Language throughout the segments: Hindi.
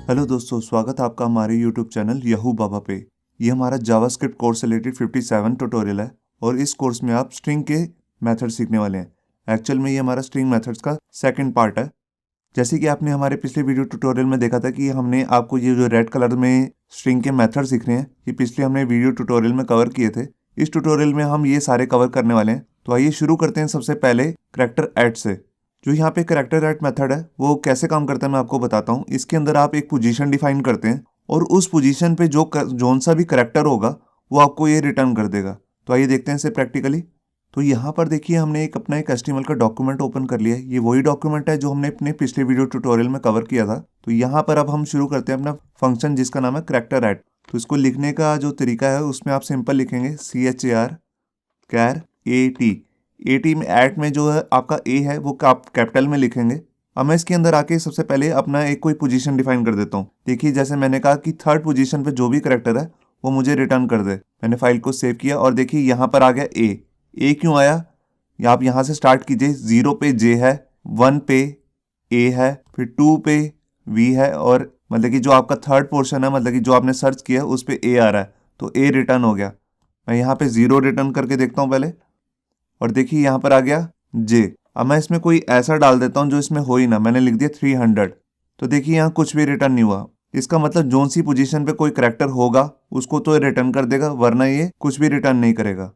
हेलो दोस्तों, स्वागत है आपका हमारे यूट्यूब चैनल याहू बाबा पे। ये हमारा जावास्क्रिप्ट कोर्स से रिलेटेड 57 ट्यूटोरियल है और इस कोर्स में आप स्ट्रिंग के मेथड सीखने वाले हैं। एक्चुअल में ये हमारा स्ट्रिंग मेथड्स का सेकंड पार्ट है। जैसे कि आपने हमारे पिछले वीडियो ट्यूटोरियल में देखा था कि हमने आपको ये जो रेड कलर में स्ट्रिंग के मेथड सीखने हैं, ये पिछले हमने वीडियो ट्यूटोरियल में कवर किए थे। इस ट्यूटोरियल में हम ये सारे कवर करने वाले हैं। तो आइए शुरू करते हैं सबसे पहले करैक्टर ऐड से। जो यहाँ पे करैक्टर ऐड मेथड है वो कैसे काम करता है मैं आपको बताता हूँ। इसके अंदर आप एक पोजीशन डिफाइन करते हैं और उस पोजीशन पे जोन सा भी करैक्टर होगा वो आपको ये रिटर्न कर देगा। तो आइए देखते हैं इसे प्रैक्टिकली। तो यहाँ पर देखिए हमने अपना एक HTML का डॉक्यूमेंट ओपन कर लिया है। ये वही डॉक्यूमेंट है जो हमने अपने पिछले वीडियो ट्यूटोरियल में कवर किया था। तो यहाँ पर अब हम शुरू करते हैं अपना फंक्शन जिसका नाम है करैक्टर ऐड। तो इसको लिखने का जो तरीका है उसमें आप सिंपल लिखेंगे CHAR में ऐट में जो है आपका ए है वो आप कैपिटल में लिखेंगे। अब मैं इसके अंदर आके सबसे पहले अपना एक कोई पोजीशन डिफाइन कर देता हूँ। देखिए जैसे मैंने कहा कि थर्ड पोजीशन पे जो भी करैक्टर है वो मुझे रिटर्न कर दे। मैंने फाइल को सेव किया और देखिए यहाँ पर आ गया ए क्यों आया, या आप यहाँ से स्टार्ट कीजिए। 0 पे जे है, 1 पे ए है, फिर 2 पे वी है और मतलब कि जो आपका थर्ड पोर्शन है मतलब कि जो आपने सर्च किया उस पे ए आ रहा है तो ए रिटर्न हो गया। मैं यहाँ पे 0 रिटर्न करके देखता हूँ पहले और देखिए यहाँ पर आ गया जे। अब मैं इसमें कोई ऐसा डाल देता हूँ जो इसमें हो ही ना। मैंने लिख दिया 300। तो देखिए यहाँ कुछ भी रिटर्न नहीं हुआ। इसका मतलब जोन सी पोजीशन पे कोई करैक्टर होगा उसको तो रिटर्न कर देगा, वरना ये कुछ भी रिटर्न नहीं करेगा।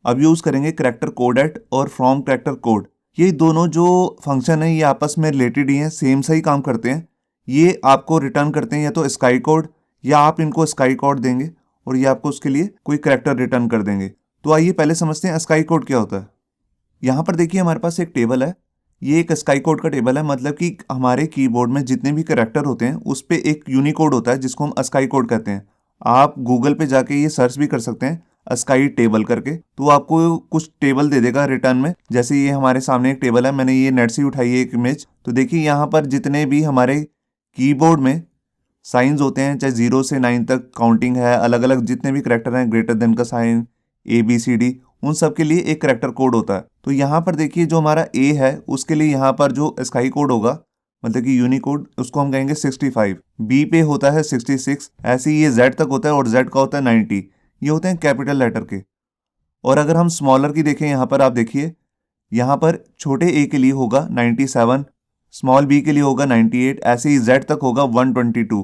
अब यूज करेंगे करैक्टर कोड एट और फ्रॉम करैक्टर कोड। ये दोनों जो फंक्शन है ये आपस में रिलेटेड ही हैं, सेम सा ही काम करते हैं। ये आपको रिटर्न करते हैं या तो स्काई कोड या आप इनको स्काई कोड देंगे और ये आपको उसके लिए कोई करैक्टर रिटर्न कर देंगे। तो आइए पहले समझते हैं स्काई कोड क्या होता है। यहाँ पर देखिए हमारे पास एक टेबल है। ये एक स्काई कोड का टेबल है, मतलब कि हमारे कीबोर्ड में जितने भी करैक्टर होते हैं उस पे एक यूनिकोड होता है जिसको हम स्काई कोड कहते हैं। आप गूगल पे जाके ये सर्च भी कर सकते हैं स्काई टेबल करके, तो आपको कुछ टेबल दे देगा रिटर्न में। जैसे ये हमारे सामने एक टेबल है, मैंने ये नेट से उठाई है एक इमेज। तो देखिए यहाँ पर जितने भी हमारे कीबोर्ड में साइंस होते हैं, चाहे 0 से 9 तक काउंटिंग है, अलग अलग जितने भी करैक्टर हैं, ग्रेटर देन का साइन, ABCD, उन सब के लिए एक करैक्टर कोड होता है। तो यहाँ पर देखिए जो हमारा ए है उसके लिए यहाँ पर जो स्काई कोड होगा मतलब कि यूनिकोड उसको हम कहेंगे 65। बी पे होता है 66। ऐसे ही ये जेड तक होता है और जेड का होता है 90। ये होते हैं कैपिटल लेटर के। और अगर हम स्मॉलर की देखें यहाँ पर आप देखिए यहाँ पर छोटे ए के लिए होगा 97, स्मॉल बी के लिए होगा 98, ऐसे ही जेड तक होगा 122।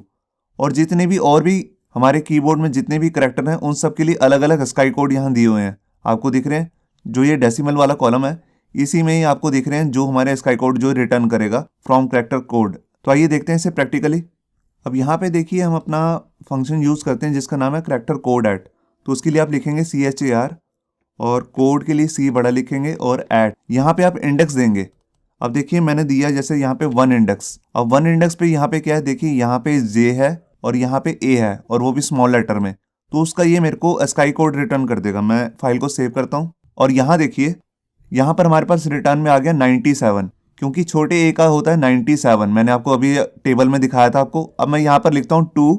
और जितने भी और भी हमारे कीबोर्ड में जितने भी करैक्टर हैं उन सब के लिए अलग अलग स्काई कोड यहाँ दिए हुए हैं। आपको दिख रहे हैं जो ये डेसिमल वाला कॉलम है इसी में ही आपको दिख रहे हैं जो हमारे स्काई कोड जो रिटर्न करेगा फ्रॉम करैक्टर कोड। तो आइए देखते हैं इसे प्रैक्टिकली। अब यहाँ पे देखिए हम अपना फंक्शन यूज करते हैं जिसका नाम है करैक्टर कोड एट। तो उसके लिए आप लिखेंगे CHAR और कोड के लिए C बड़ा लिखेंगे और एट। यहाँ पे आप इंडेक्स देंगे। अब देखिए मैंने दिया जैसे यहाँ पे 1 इंडेक्स। अब 1 इंडेक्स पे यहाँ पे क्या है, देखिए यहाँ पे J है और यहाँ पे A है और वो भी स्मॉल लेटर में। तो उसका ये मेरे को स्काई कोड रिटर्न कर देगा। मैं फाइल को सेव करता हूँ और यहाँ देखिए यहाँ पर हमारे पास रिटर्न में आ गया 97, क्योंकि छोटे ए का होता है 97। मैंने आपको अभी टेबल में दिखाया था आपको। अब मैं यहाँ पर लिखता हूँ 2।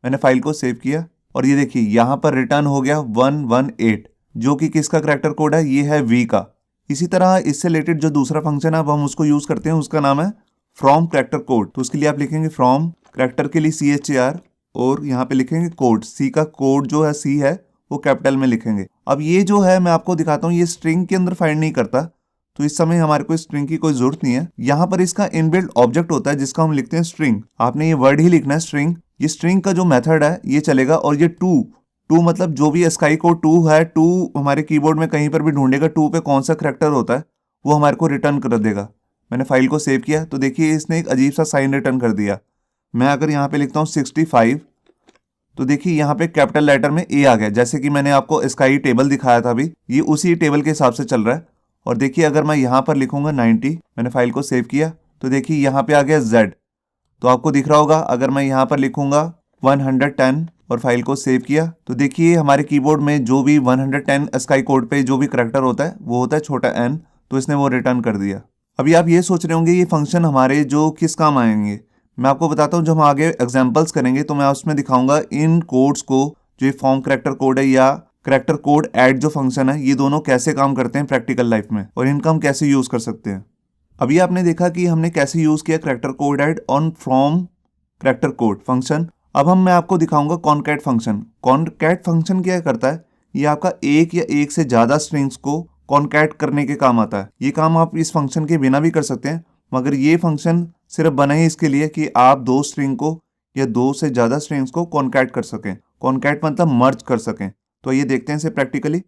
मैंने फाइल को सेव किया और ये देखिए यहाँ पर रिटर्न हो गया 118, जो कि किसका करैक्टर कोड है, ये है V का। इसी तरह इससे रिलेटेड जो दूसरा फंक्शन है अब हम उसको यूज करते हैं, उसका नाम है फ्रॉम करैक्टर कोड। तो उसके लिए आप लिखेंगे फ्रॉम करैक्टर के लिए CHAR और यहाँ पे लिखेंगे कोड। C का कोड जो है C है वो कैपिटल में लिखेंगे। अब ये जो है मैं आपको दिखाता हूँ, ये स्ट्रिंग के अंदर फाइंड नहीं करता, तो इस समय हमारे को स्ट्रिंग की कोई जरूरत नहीं है। यहाँ पर इसका इनबिल्ट ऑब्जेक्ट होता है जिसका हम लिखते हैं स्ट्रिंग। आपने ये वर्ड ही लिखना है स्ट्रिंग। ये स्ट्रिंग का जो मेथड है ये चलेगा और ये टू मतलब जो भी स्काई कोड 2 है, 2 हमारे कीबोर्ड में कहीं पर भी ढूंढेगा 2 पे कौन सा करैक्टर होता है वो हमारे को रिटर्न कर देगा। मैंने फाइल को सेव किया तो देखिए इसने एक अजीब सा साइन रिटर्न कर दिया। मैं अगर यहाँ पे लिखता हूँ 65 तो देखिए यहाँ पे कैपिटल लेटर में ए आ गया। जैसे कि मैंने आपको स्काई टेबल दिखाया था अभी, ये उसी टेबल के हिसाब से चल रहा है। और देखिए अगर मैं यहाँ पर लिखूंगा 90, मैंने फाइल को सेव किया तो देखिए यहाँ पे आ गया जेड। तो आपको दिख रहा होगा अगर मैं यहाँ पर लिखूंगा 110 और फाइल को सेव किया तो देखिए हमारे कीबोर्ड में जो भी 110 स्काई कोड पे जो भी करैक्टर होता है वो होता है छोटा n, तो इसने वो रिटर्न कर दिया। अभी आप ये सोच रहे होंगे ये फंक्शन हमारे जो किस काम आएंगे। मैं आपको बताता हूँ, जब हम आगे एग्जांपल्स करेंगे तो मैं उसमें दिखाऊंगा इन कोड्स को, जो ये फॉर्म करैक्टर कोड है या करैक्टर कोड ऐड जो फंक्शन है, ये दोनों कैसे काम करते हैं प्रैक्टिकल लाइफ में और इनका हम कैसे यूज कर सकते हैं। अभी आपने देखा कि हमने कैसे यूज किया character code add on from character code function. अब मैं आपको दिखाऊंगा कॉनकैट फंक्शन। कॉनकैट फंक्शन क्या करता है, ये आपका एक या एक से ज़्यादा स्ट्रिंग्स को कॉनकैट करने के काम आता है। ये काम आप इस फंक्शन के बिना भी कर सकते हैं, मगर ये फंक्शन सिर्फ बना ही इसके लिए कि आप दो स्ट्रिंग को या दो से ज़्यादा स्ट्रिंग्स को कॉनकैट कर सकें। कॉनकैट मतलब मर्ज कर सकें। तो ये देखते हैं इसे प्रैक्टिकली।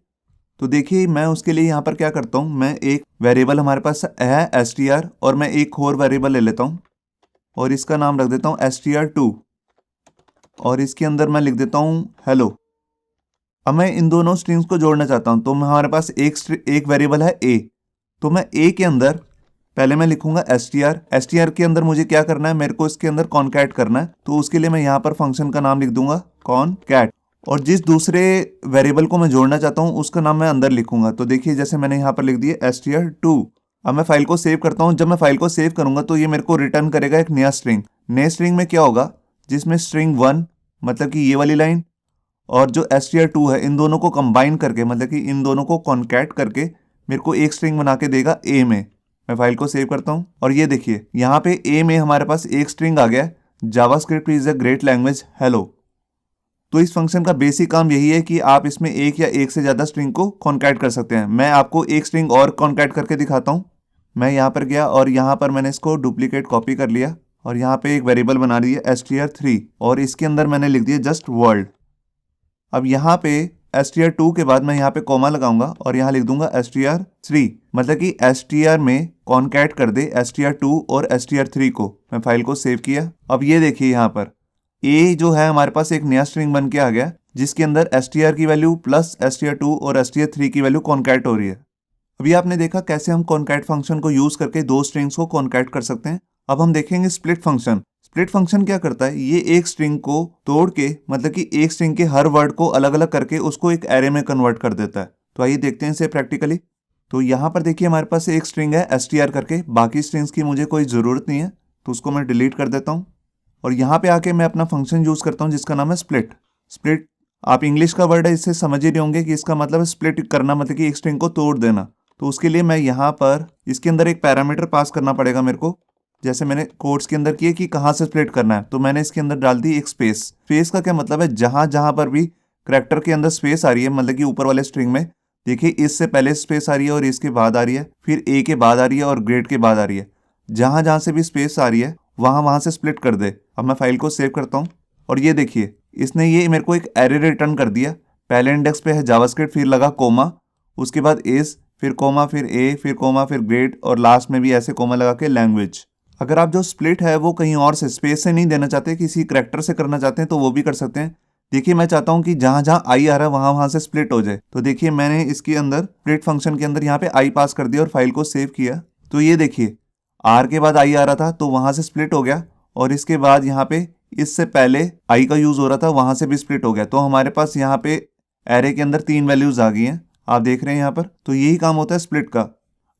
तो देखिए मैं उसके लिए यहाँ पर क्या करता हूँ, मैं एक वेरिएबल हमारे पास है str और मैं एक और वेरिएबल ले लेता हूँ और इसका नाम रख देता हूँ str2 और इसके अंदर मैं लिख देता हूँ हेलो। अब मैं इन दोनों स्ट्रिंग्स को जोड़ना चाहता हूँ, तो हमारे पास एक वेरिएबल है a, तो मैं a के अंदर पहले मैं लिखूंगा str के अंदर मुझे क्या करना है, मेरे को इसके अंदर कॉनकैट करना है। तो उसके लिए मैं यहाँ पर फंक्शन का नाम लिख दूंगा कॉनकैट और जिस दूसरे वेरिएबल को मैं जोड़ना चाहता हूँ उसका नाम मैं अंदर लिखूंगा। तो देखिए जैसे मैंने यहाँ पर लिख दिया str2। अब मैं फाइल को सेव करता हूँ। जब मैं फाइल को सेव करूंगा तो ये मेरे को रिटर्न करेगा एक नया स्ट्रिंग। नए स्ट्रिंग में क्या होगा, जिसमें स्ट्रिंग 1 मतलब कि ये वाली लाइन और जो str2 है इन दोनों को कंबाइन करके मतलब कि इन दोनों को कॉनकैट करके मेरे को एक स्ट्रिंग बना के देगा a में। मैं फाइल को सेव करता हूँ और ये देखिए यहाँ पे a में हमारे पास एक स्ट्रिंग आ गया, JavaScript is a great language hello. तो इस फंक्शन का बेसिक काम यही है कि आप इसमें एक या एक से ज़्यादा स्ट्रिंग को कॉनकैट कर सकते हैं। मैं आपको एक स्ट्रिंग और कॉनकैट करके दिखाता हूँ। मैं यहाँ पर गया और यहाँ पर मैंने इसको डुप्लीकेट कॉपी कर लिया और यहाँ पे एक वेरिएबल बना दिया str3 और इसके अंदर मैंने लिख दिया जस्ट वर्ल्ड। अब यहाँ पे str2 के बाद मैं यहाँ पे कॉमा लगाऊंगा और यहाँ लिख दूंगा str3 मतलब कि str में कॉनकैट कर दे str2 और str3 को। मैं फाइल को सेव किया। अब ये देखिए यहाँ पर a जो है हमारे पास एक नया स्ट्रिंग बन के आ गया जिसके अंदर str की वैल्यू प्लस str2 और str3 की वैल्यू कॉनकैट हो रही है। अभी आपने देखा कैसे हम कॉनकैट फंक्शन को यूज करके दो स्ट्रिंग्स को कॉनकैट कर सकते हैं। अब हम देखेंगे स्प्लिट फंक्शन। स्प्लिट फंक्शन क्या करता है, ये एक स्ट्रिंग को तोड़ के मतलब कि एक स्ट्रिंग के हर वर्ड को अलग अलग करके उसको एक एरे में कन्वर्ट कर देता है। तो आइए देखते हैं इसे प्रैक्टिकली। तो यहाँ पर देखिए हमारे पास एक स्ट्रिंग है str करके, बाकी स्ट्रिंग्स की मुझे कोई ज़रूरत नहीं है तो उसको मैं डिलीट कर देता हूँ और यहाँ पे आके मैं अपना फंक्शन यूज़ करता हूँ जिसका नाम है स्प्लिट। स्प्लिट आप इंग्लिश का वर्ड है, इससे समझ ही नहीं होंगे कि इसका मतलब है स्प्लिट करना मतलब कि एक स्ट्रिंग को तोड़ देना। तो उसके लिए मैं यहाँ पर इसके अंदर एक पैरामीटर पास करना पड़ेगा मेरे को, जैसे मैंने कोड्स के अंदर किए कि कहाँ से स्प्लिट करना है। तो मैंने इसके अंदर डाल दी एक स्पेस। स्पेस का क्या मतलब है, जहाँ जहाँ पर भी करैक्टर के अंदर स्पेस आ रही है मतलब कि ऊपर वाले स्ट्रिंग में देखिए इससे पहले स्पेस आ रही है और इसके बाद आ रही है, फिर ए के बाद आ रही है और ग्रेड के बाद आ रही है, जहाँ जहाँ से भी स्पेस आ रही है वहाँ से स्प्लिट कर दे। अब मैं फाइल को सेव करता हूँ और ये देखिए इसने ये मेरे को एक एरे रिटर्न कर दिया। पहले इंडेक्स पे है जावास्क्रिप्ट, फिर लगा कोमा, उसके बाद इज, फिर कोमा, फिर ए, फिर कोमा, फिर ग्रेड और लास्ट में भी ऐसे कोमा लगा के लैंग्वेज। अगर आप जो स्प्लिट है वो कहीं और से स्पेस से नहीं देना चाहते, किसी करैक्टर से करना चाहते हैं तो वो भी कर सकते हैं। देखिए मैं चाहता हूँ कि जहाँ जहाँ आई आ रहा है वहाँ से स्प्लिट हो जाए। तो देखिए मैंने इसके अंदर स्प्लिट फंक्शन के अंदर यहाँ पे आई पास कर दिया और फाइल को सेव किया। तो ये देखिए आर के बाद आई आ रहा था तो वहाँ से स्प्लिट हो गया और इसके बाद यहाँ पे इससे पहले आई का यूज हो रहा था वहाँ से भी स्प्लिट हो गया। तो हमारे पास यहाँ पे एरे के अंदर 3 वैल्यूज आ गई हैं, आप देख रहे हैं यहाँ पर। तो यही काम होता है स्प्लिट का।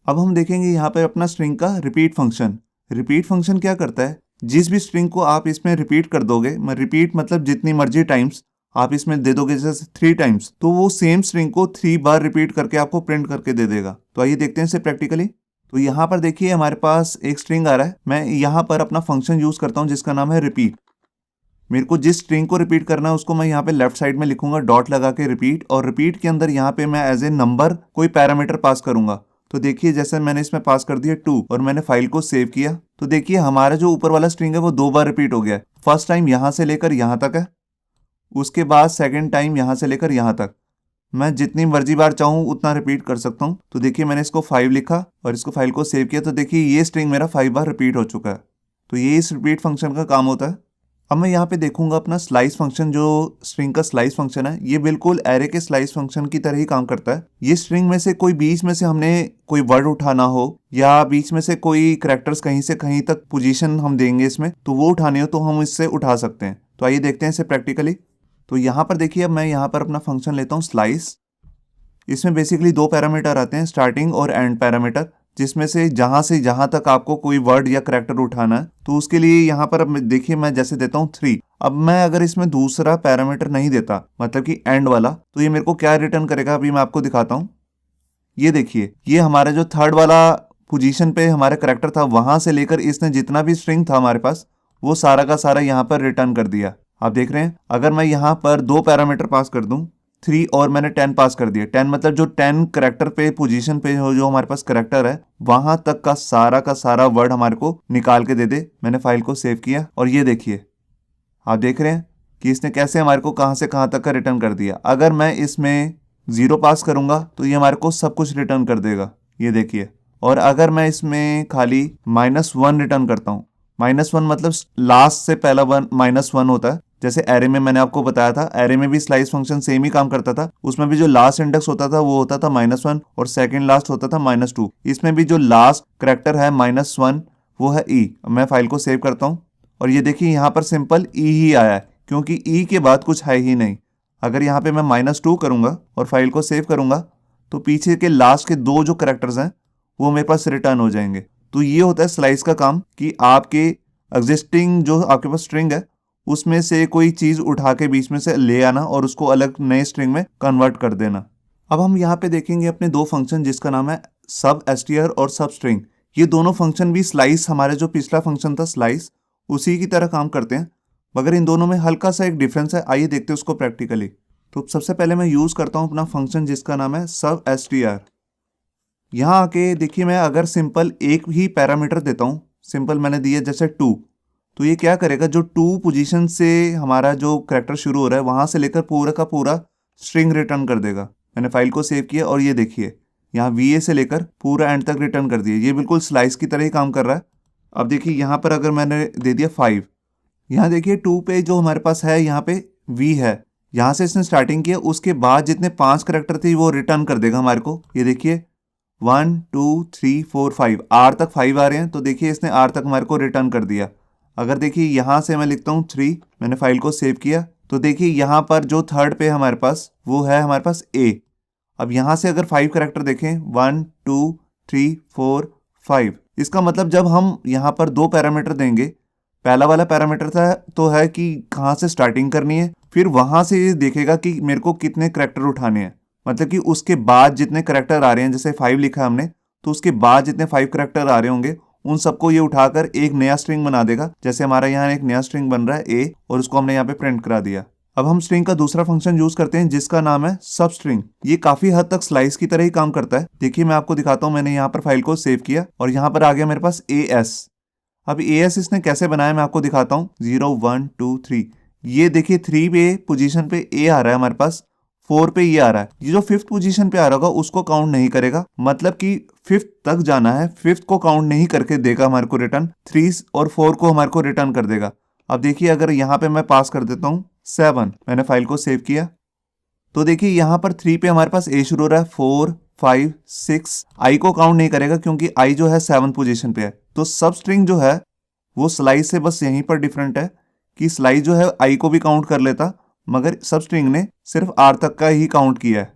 अब हम देखेंगे यहाँ पे अपना स्ट्रिंग का रिपीट फंक्शन। रिपीट फंक्शन क्या करता है, जिस भी स्ट्रिंग को आप इसमें रिपीट कर दोगे, मैं रिपीट मतलब जितनी मर्जी टाइम्स आप इसमें दे दोगे, जैसे 3 टाइम्स, तो वो सेम स्ट्रिंग को 3 बार रिपीट करके आपको प्रिंट करके दे देगा। तो आइए देखते हैं इसे प्रैक्टिकली। तो यहाँ पर देखिए हमारे पास एक स्ट्रिंग आ रहा है। मैं यहाँ पर अपना फंक्शन यूज करता हूँ जिसका नाम है रिपीट। मेरे को जिस स्ट्रिंग को रिपीट करना है उसको मैं यहाँ पे लेफ्ट साइड में लिखूंगा डॉट लगा के रिपीट, और रिपीट के अंदर यहाँ पे मैं एज ए नंबर कोई पैरामीटर पास करूंगा। तो देखिए जैसे मैंने इसमें पास कर दिया 2 और मैंने फाइल को सेव किया तो देखिए हमारा जो ऊपर वाला स्ट्रिंग है वो 2 बार रिपीट हो गया। फर्स्ट टाइम यहाँ से लेकर यहाँ तक है, उसके बाद सेकेंड टाइम यहाँ से लेकर यहाँ तक। मैं जितनी मर्जी बार चाहूँ उतना रिपीट कर सकता हूँ। तो देखिए मैंने इसको 5 लिखा और इसको फाइल को सेव किया तो देखिए ये स्ट्रिंग मेरा 5 बार रिपीट हो चुका है। तो ये इस रिपीट फंक्शन का काम होता है। अब मैं यहाँ पे देखूंगा अपना स्लाइस फंक्शन, जो स्ट्रिंग का स्लाइस फंक्शन है ये बिल्कुल एरे के स्लाइस फंक्शन की तरह ही काम करता है। ये स्ट्रिंग में से कोई बीच में से हमने कोई वर्ड उठाना हो या बीच में से कोई कैरेक्टर्स कहीं से कहीं तक पोजीशन हम देंगे इसमें, तो वो उठाने हो तो हम इससे उठा सकते हैं। तो आइए देखते हैं इसे प्रैक्टिकली। तो यहाँ पर देखिए अब मैं यहाँ पर अपना फंक्शन लेता हूँ स्लाइस। इसमें बेसिकली 2 पैरामीटर आते हैं, स्टार्टिंग और एंड पैरामीटर, जिसमें से जहां तक आपको कोई वर्ड या करैक्टर उठाना है तो उसके लिए यहाँ पर अब देखिए मैं जैसे देता हूँ 3। अब मैं अगर इसमें दूसरा पैरामीटर नहीं देता मतलब कि एंड वाला, तो ये मेरे को क्या रिटर्न करेगा अभी मैं आपको दिखाता हूँ। ये देखिए ये हमारा जो थर्ड वाला पोजीशन पे हमारा करैक्टर था वहां से लेकर इसने जितना भी स्ट्रिंग था हमारे पास वो सारा का सारा यहाँ पर रिटर्न कर दिया। आप देख रहे हैं, अगर मैं यहाँ पर 2 पैरामीटर पास कर दूं, 3 और मैंने 10 पास कर दिया। 10 मतलब जो 10 करेक्टर पे पोजीशन पे जो हमारे पास करेक्टर है वहां तक का सारा वर्ड हमारे को निकाल के दे दे। मैंने फाइल को सेव किया और ये देखिए, आप देख रहे हैं कि इसने कैसे हमारे को कहां से कहां तक का रिटर्न कर दिया। अगर मैं इसमें 0 पास करूंगा तो ये हमारे को सब कुछ रिटर्न कर देगा, ये देखिए। और अगर मैं इसमें खाली -1 रिटर्न करता हूँ, -1 मतलब लास्ट से पहला वन -1 होता है। जैसे एरे में मैंने आपको बताया था, एरे में भी स्लाइस फंक्शन सेम ही काम करता था। उसमें भी जो लास्ट इंडेक्स होता था वो होता था -1 और सेकंड लास्ट होता था -2। इसमें भी जो लास्ट करेक्टर है -1 वो है ई। मैं फाइल को सेव करता हूँ और ये देखिए यहाँ पर सिंपल ई ही आया है, क्योंकि ई के बाद कुछ है ही नहीं। अगर यहाँ पे मैं -2 करूंगा और फाइल को सेव करूंगा तो पीछे के लास्ट के 2 जो करेक्टर्स हैं वो मेरे पास रिटर्न हो जाएंगे। तो ये होता है स्लाइस का काम, कि आपके एग्जिस्टिंग जो आपके पास स्ट्रिंग है उसमें से कोई चीज उठा के बीच में से ले आना और उसको अलग नए स्ट्रिंग में कन्वर्ट कर देना। अब हम यहाँ पे देखेंगे अपने 2 फंक्शन, जिसका नाम है सब एसटीआर और सब स्ट्रिंग। ये दोनों फंक्शन भी स्लाइस, हमारे जो पिछला फंक्शन था स्लाइस, उसी की तरह काम करते हैं, मगर इन दोनों में हल्का सा एक डिफरेंस है। आइए देखते हैं उसको प्रैक्टिकली। तो सबसे पहले मैं यूज करता हूं अपना फंक्शन जिसका नाम है सब एसटीआर। यहां आके देखिए, मैं अगर सिंपल एक ही पैरामीटर देता हूं, सिंपल मैंने दिया जैसे 2, तो ये क्या करेगा, जो 2 पोजीशन से हमारा जो करेक्टर शुरू हो रहा है वहां से लेकर पूरा का पूरा स्ट्रिंग रिटर्न कर देगा। मैंने फाइल को सेव किया और ये देखिए यहाँ VA से लेकर पूरा एंड तक रिटर्न कर दिया। ये बिल्कुल स्लाइस की तरह ही काम कर रहा है। अब देखिए यहाँ पर अगर मैंने दे दिया 5, यहाँ देखिए 2 पे जो हमारे पास है यहाँ पे V है, यहाँ से इसने स्टार्टिंग किया, उसके बाद जितने 5 करेक्टर थे वो रिटर्न कर देगा हमारे को। ये देखिए 1 2 3 4 5, R तक 5 आ रहे हैं, तो देखिए इसने R तक हमारे को रिटर्न कर दिया। अगर देखिए यहाँ से मैं लिखता हूँ 3, मैंने फाइल को सेव किया, तो देखिए यहाँ पर जो थर्ड पे हमारे पास वो है हमारे पास A। अब यहाँ से अगर 5 करेक्टर देखें, 1 2 3 4 5, इसका मतलब जब हम यहाँ पर 2 पैरामीटर देंगे, पहला वाला पैरामीटर था तो है कि कहाँ से स्टार्टिंग करनी है, फिर वहां से ये देखेगा कि मेरे को कितने करेक्टर उठाने हैं, मतलब कि उसके बाद जितने करेक्टर आ रहे हैं, जैसे 5 लिखा है हमने, तो उसके बाद जितने 5 करेक्टर आ रहे होंगे उन सबको ये उठाकर एक नया स्ट्रिंग बना देगा। जैसे हमारा यहाँ एक नया स्ट्रिंग बन रहा है A, और उसको हमने यहाँ पे प्रिंट करा दिया। अब हम स्ट्रिंग का दूसरा फंक्शन यूज करते हैं जिसका नाम है सब स्ट्रिंग। ये काफी हद तक स्लाइस की तरह ही काम करता है। देखिए मैं आपको दिखाता हूँ, मैंने यहाँ पर फाइल को सेव किया और यहाँ पर आ गया मेरे पास AS। अब AS इसने कैसे बनाया मैं आपको दिखाता हूँ। 0 1 2 3, ये देखिए 3 पे पोजीशन पे A आ रहा है हमारे पास, 4 पे ये आ रहा है। ये जो 5th पोजीशन पे आ रहा होगा उसको काउंट नहीं करेगा, मतलब कि 5th तक जाना है, 5th को काउंट नहीं करके देगा हमारे को रिटर्न, 3 और 4 को हमारे को रिटर्न कर देगा। अब देखिए अगर यहाँ पे मैं पास कर देता हूँ 7, मैंने फाइल को सेव किया, तो देखिए यहाँ पर 3 पे हमारे पास A शुरू हो रहा है, 4 5 6, I को काउंट नहीं करेगा क्योंकि I जो है 7 पोजीशन पे है। तो सब स्ट्रिंग जो है वो स्लाइस से बस यहीं पर डिफरेंट है कि स्लाइस जो है I को भी काउंट कर लेता, मगर सब स्ट्रिंग ने सिर्फ R तक का ही काउंट किया है।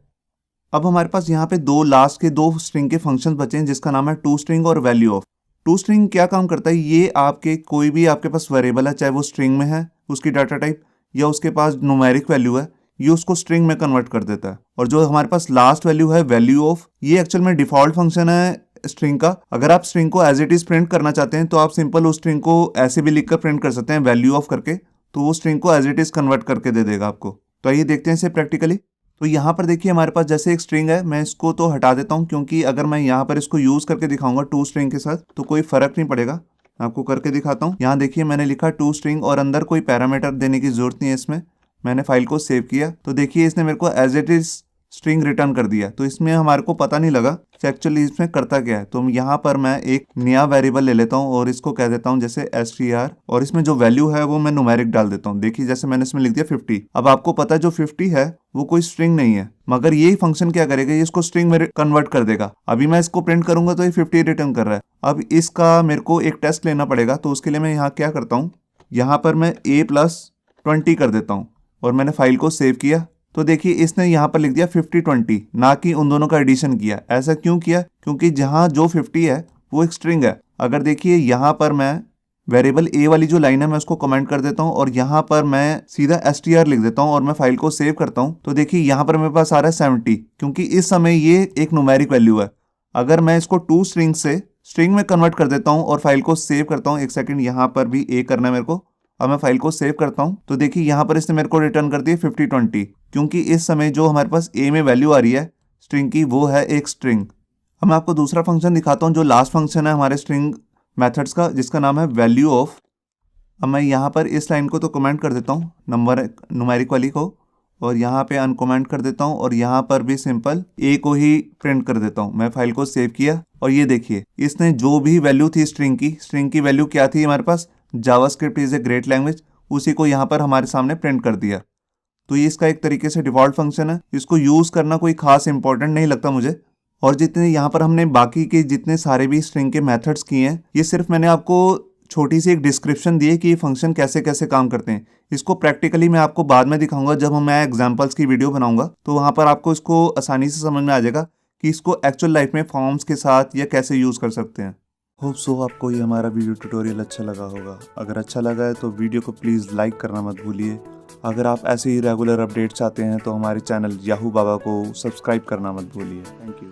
अब हमारे पास यहाँ पे लास्ट के 2 स्ट्रिंग के फंक्शंस बचे हैं जिसका नाम है टू स्ट्रिंग और वैल्यू ऑफ। टू स्ट्रिंग क्या काम करता है, ये आपके कोई भी आपके पास वेरिएबल है, चाहे वो स्ट्रिंग में है उसकी डाटा टाइप या उसके पास न्यूमेरिक वैल्यू है, ये उसको स्ट्रिंग में कन्वर्ट कर देता है। और जो हमारे पास लास्ट वैल्यू है वैल्यू ऑफ, ये एक्चुअल में डिफॉल्ट फंक्शन है स्ट्रिंग का। अगर आप स्ट्रिंग को एज इट इज प्रिंट करना चाहते हैं तो आप सिंपल उस स्ट्रिंग को ऐसे भी लिखकर प्रिंट कर सकते हैं वैल्यू ऑफ करके, तो वो स्ट्रिंग को एज इट इज कन्वर्ट करके दे देगा आपको। तो आइए देखते हैं इसे प्रैक्टिकली। तो यहाँ पर देखिए हमारे पास जैसे एक स्ट्रिंग है, मैं इसको तो हटा देता हूँ क्योंकि अगर मैं यहाँ पर इसको यूज करके दिखाऊंगा टू स्ट्रिंग के साथ तो कोई फर्क नहीं पड़ेगा। आपको करके दिखाता हूँ। यहाँ देखिए मैंने लिखा टू स्ट्रिंग और अंदर कोई पैरामीटर देने की जरूरत नहीं है इसमें। मैंने फाइल को सेव किया तो देखिए इसने मेरे को as it is string return कर दिया। तो इसमें हमारे को पता नहीं लगा कि एक्चुअली इसमें करता क्या है। तो यहाँ पर मैं एक नया वेरिएबल ले लेता हूँ और इसको कह देता हूँ जैसे str, और इसमें जो वैल्यू है वो मैं न्यूमेरिक डाल देता हूँ। देखिए जैसे मैंने इसमें लिख दिया 50। अब आपको पता है जो 50 है वो कोई स्ट्रिंग नहीं है, मगर ये फंक्शन क्या करेगा, ये इसको स्ट्रिंग में कन्वर्ट कर देगा। अभी मैं इसको प्रिंट करूंगा तो ये 50 रिटर्न कर रहा है। अब इसका मेरे को एक टेस्ट लेना पड़ेगा, तो उसके लिए मैं यहाँ क्या करता हूँ, यहाँ पर मैं a+20 कर देता हूँ और मैंने फाइल को सेव किया। तो देखिए इसने यहाँ पर लिख दिया 50-20, ना कि उन दोनों का एडिशन किया। ऐसा क्यों किया, क्योंकि जहाँ जो 50 है वो एक स्ट्रिंग है। अगर देखिए यहाँ पर मैं वेरिएबल a वाली जो लाइन है मैं उसको कमेंट कर देता हूँ और यहाँ पर मैं सीधा str लिख देता हूँ और मैं फाइल को सेव करता हूँ। तो देखिए यहाँ पर मेरे पास आ रहा है 70, क्योंकि इस समय ये एक न्यूमेरिक वैल्यू है। अगर मैं इसको टू स्ट्रिंग से स्ट्रिंग में कन्वर्ट कर देता हूँ और फाइल को सेव करता हूँ। एक सेकंड, यहाँ पर भी ए करना है मेरे को। अब मैं फाइल को सेव करता हूँ तो देखिए यहाँ पर इसने मेरे को रिटर्न कर दिया 5020, क्योंकि इस समय जो हमारे पास ए में वैल्यू आ रही है स्ट्रिंग की वो है एक स्ट्रिंग। अब मैं आपको दूसरा फंक्शन दिखाता हूँ जो लास्ट फंक्शन है हमारे स्ट्रिंग मेथड्स का, जिसका नाम है वैल्यू ऑफ। अब मैं यहाँ पर इस लाइन को तो कमेंट कर देता हूँ, नंबर न्यूमेरिक वाली को, और यहाँ पे अनकमेंट कर देता हूँ और यहाँ पर भी सिंपल ए को ही प्रिंट कर देता हूँ। मैं फाइल को सेव किया और ये देखिए इसने जो भी वैल्यू थी स्ट्रिंग की वैल्यू क्या थी हमारे पास, JavaScript is a great language, उसी को यहाँ पर हमारे सामने प्रिंट कर दिया। तो ये इसका एक तरीके से डिफॉल्ट फंक्शन है, इसको यूज करना कोई खास इंपॉर्टेंट नहीं लगता मुझे। और जितने यहाँ पर हमने बाकी के जितने सारे भी स्ट्रिंग के मेथड्स किए हैं, ये सिर्फ मैंने आपको छोटी सी एक डिस्क्रिप्शन दी है कि ये फंक्शन कैसे कैसे काम करते हैं। इसको प्रैक्टिकली मैं आपको बाद में दिखाऊंगा जब मैं एग्जांपल्स की वीडियो बनाऊंगा, तो वहाँ पर आपको इसको आसानी से समझ में आ जाएगा कि इसको एक्चुअल लाइफ में फॉर्म्स के साथ या कैसे यूज़ कर सकते हैं। होप सो आपको ये हमारा वीडियो ट्यूटोरियल अच्छा लगा होगा। अगर अच्छा लगा है तो वीडियो को प्लीज़ लाइक करना मत भूलिए। अगर आप ऐसे ही रेगुलर अपडेट चाहते हैं तो हमारे चैनल याहू बाबा को सब्सक्राइब करना मत भूलिए। Thank you.